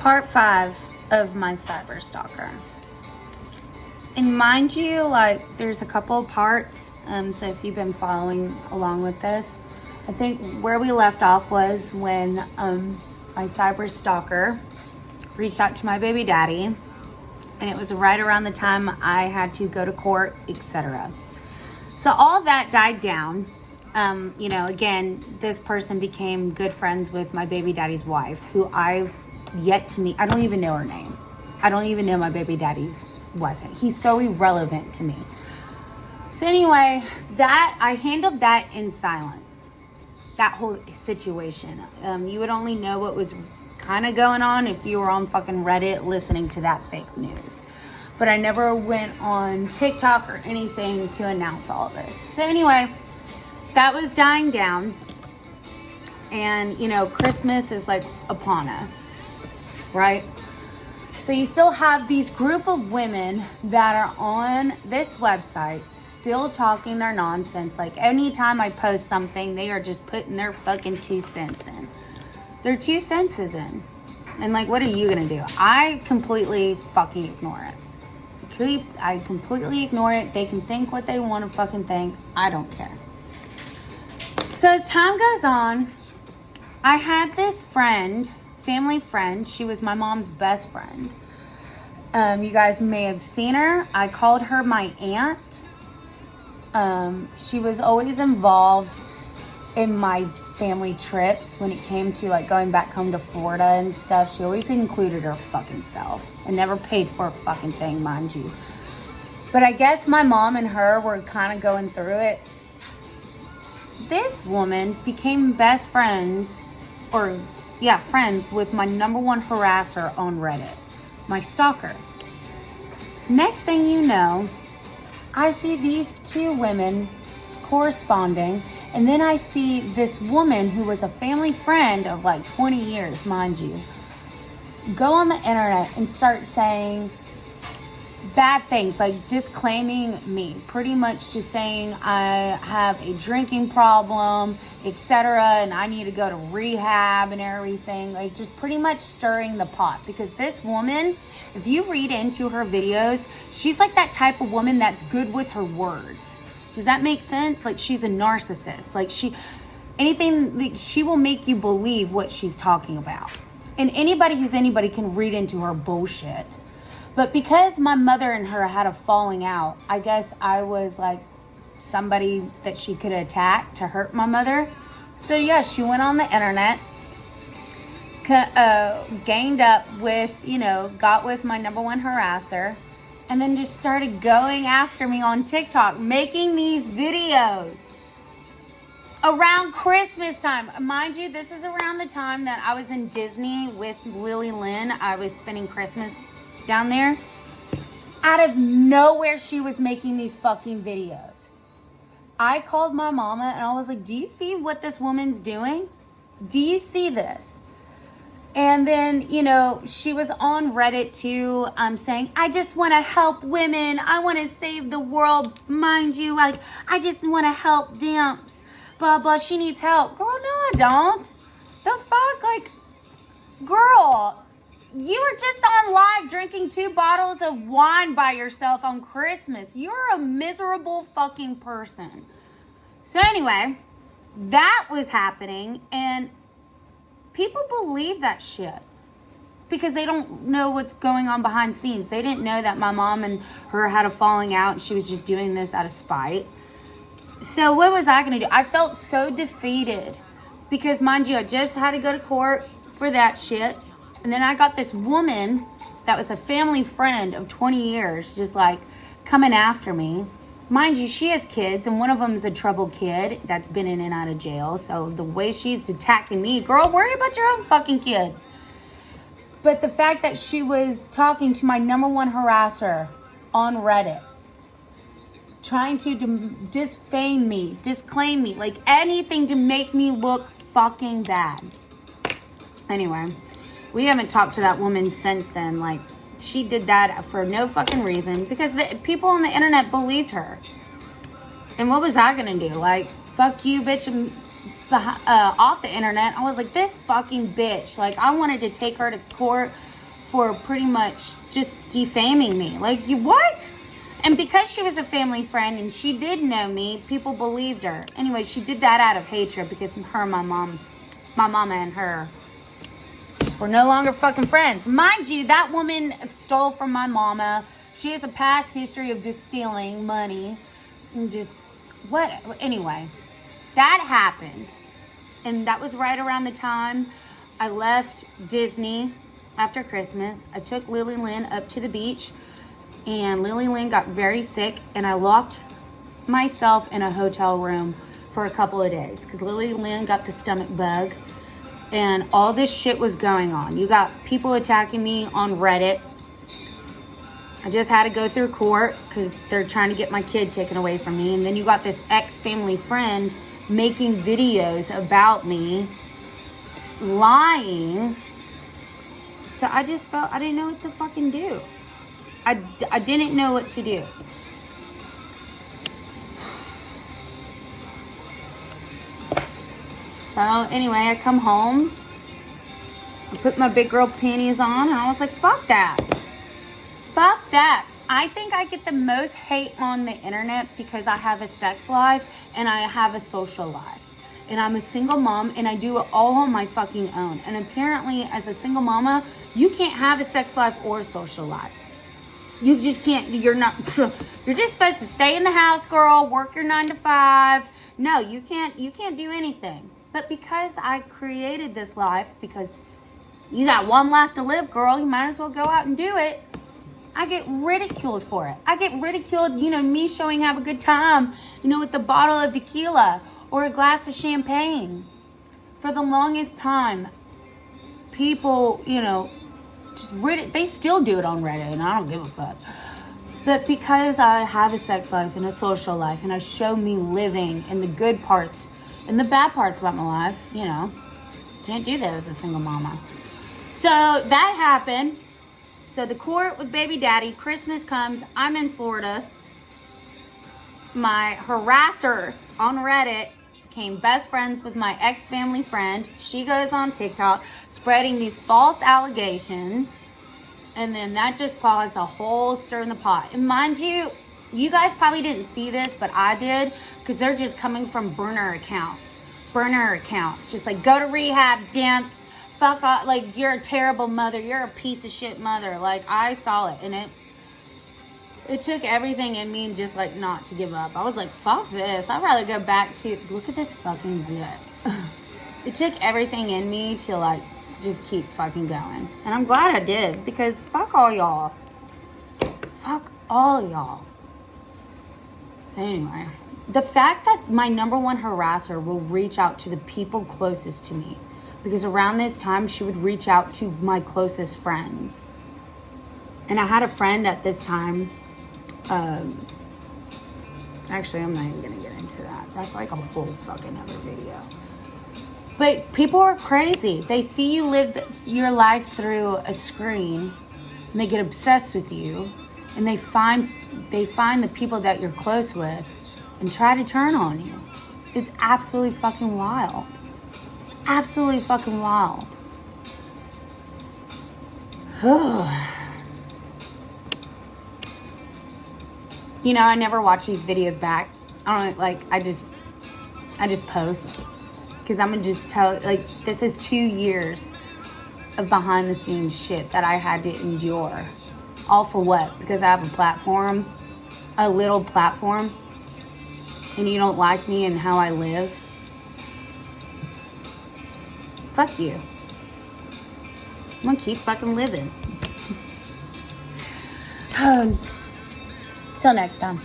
Part 5 of my cyber stalker. And mind you, like, there's a couple of parts, so if you've been following along with this, I think where we left off was when my cyber stalker reached out to my baby daddy, and it was right around the time I had to go to court, etc. So all that died down. Again, this person became good friends with my baby daddy's wife, who I've yet to meet. I don't even know her name. I don't even know my baby daddy's wife. He's so irrelevant to me. So anyway, I handled that in silence. That whole situation. You would only know what was kind of going on if you were on fucking Reddit listening to that fake news. But I never went on TikTok or anything to announce all of this. So anyway, that was dying down. And, Christmas is like upon us, right? So you still have these group of women that are on this website still talking their nonsense. Like anytime I post something, they are just putting their fucking 2 cents in. Their 2 cents is in. And like, what are you going to do? I completely fucking ignore it. I completely ignore it. They can think what they want to fucking think. I don't care. So as time goes on, I had this family friend. She was my mom's best friend. You guys may have seen her. I called her my aunt. She was always involved in my family trips when it came to like going back home to Florida and stuff. She always included her fucking self and never paid for a fucking thing, mind you. But I guess my mom and her were kind of going through it. This woman became best friends, friends with my number one harasser on Reddit, my stalker. Next thing you know, I see these 2 women corresponding, and then I see this woman who was a family friend of like 20 years, mind you, go on the internet and start saying bad things, like disclaiming me, pretty much just saying I have a drinking problem, etc., and I need to go to rehab and everything, like just pretty much stirring the pot. Because this woman, if you read into her videos, she's like that type of woman that's good with her words. Does that make sense? Like, she's a narcissist. Like, she will make you believe what she's talking about. And anybody who's anybody can read into her bullshit. But because my mother and her had a falling out, I guess I was like somebody that she could attack to hurt my mother. So yeah, she went on the internet, gained up with, got with my number one harasser, and then just started going after me on TikTok, making these videos around Christmas time. Mind you, this is around the time that I was in Disney with Lily Lynn. I was spending Christmas down there. Out of nowhere, she was making these fucking videos. I called my mama and I was like, do you see what this woman's doing? Do you see this? And then, she was on Reddit too. I'm saying, I just want to help women. I want to save the world. Mind you, like, I just want to help Dimps. Blah, blah. She needs help. Girl, no, I don't. The fuck? Like, girl, you were just on live drinking 2 bottles of wine by yourself on Christmas. You're a miserable fucking person. So anyway, that was happening, and people believe that shit because they don't know what's going on behind scenes. They didn't know that my mom and her had a falling out and she was just doing this out of spite. So what was I going to do? I felt so defeated because, mind you, I just had to go to court for that shit. And then I got this woman that was a family friend of 20 years just like coming after me. Mind you, she has kids, and one of them is a troubled kid that's been in and out of jail. So the way she's attacking me, girl, worry about your own fucking kids. But the fact that she was talking to my number one harasser on Reddit, trying to disfame me, disclaim me, like anything to make me look fucking bad. Anyway, we haven't talked to that woman since then. Like, she did that for no fucking reason because the people on the internet believed her. And what was I gonna do? Like, fuck you, bitch, and off the internet. I was like, this fucking bitch. Like, I wanted to take her to court for pretty much just defaming me. Like, you what? And because she was a family friend and she did know me, people believed her. Anyway, she did that out of hatred because her and my mama and her just were no longer fucking friends. Mind you, that woman stole from my mama. She has a past history of just stealing money and just what? Anyway, that happened. And that was right around the time I left Disney after Christmas. I took Lily Lynn up to the beach, and Lily Lynn got very sick, and I locked myself in a hotel room for a couple of days because Lily Lynn got the stomach bug, and all this shit was going on. You got people attacking me on Reddit. I just had to go through court because they're trying to get my kid taken away from me. And then you got this ex-family friend making videos about me, lying. So I just felt I didn't know what to fucking do. I didn't know what to do. So anyway, I come home, I put my big girl panties on, and I was like, fuck that. Fuck that. I think I get the most hate on the internet because I have a sex life and I have a social life. And I'm a single mom and I do it all on my fucking own. And apparently as a single mama, you can't have a sex life or a social life. You just can't, you're just supposed to stay in the house, girl, work your 9 to 5. No, you can't do anything. But because I created this life, because you got one life to live, girl, you might as well go out and do it. I get ridiculed for it. I get ridiculed, me showing have a good time, with a bottle of tequila or a glass of champagne. For the longest time, people, they still do it on Reddit, and I don't give a fuck. But because I have a sex life and a social life, and I show me living in the good parts and the bad parts about my life, can't do that as a single mama. So that happened. So the court with baby daddy, Christmas comes, I'm in Florida. My harasser on Reddit became best friends with my ex-family friend. She goes on TikTok spreading these false allegations. And then that just caused a whole stir in the pot. And mind you, you guys probably didn't see this, but I did, because they're just coming from burner accounts. Just like, go to rehab, dimps. Fuck off, like, you're a terrible mother, you're a piece of shit mother. Like, I saw it, and it took everything in me just, like, not to give up. I was like, fuck this, I'd rather go back to, look at this fucking zit. It took everything in me to, like, just keep fucking going. And I'm glad I did, because fuck all y'all. Fuck all y'all. So anyway, the fact that my number one harasser will reach out to the people closest to me, because around this time, she would reach out to my closest friends. And I had a friend at this time. Actually, I'm not even going to get into that. That's like a whole fucking other video. But people are crazy. They see you live your life through a screen, and they get obsessed with you. And they find the people that you're close with and try to turn on you. It's absolutely fucking wild. Absolutely fucking wild. I never watch these videos back. I just post. Because I'm going to just tell, this is 2 years of behind the scenes shit that I had to endure. All for what? Because I have a platform, a little platform, and you don't like me and how I live. Fuck you. I'm gonna keep fucking living. Till next time.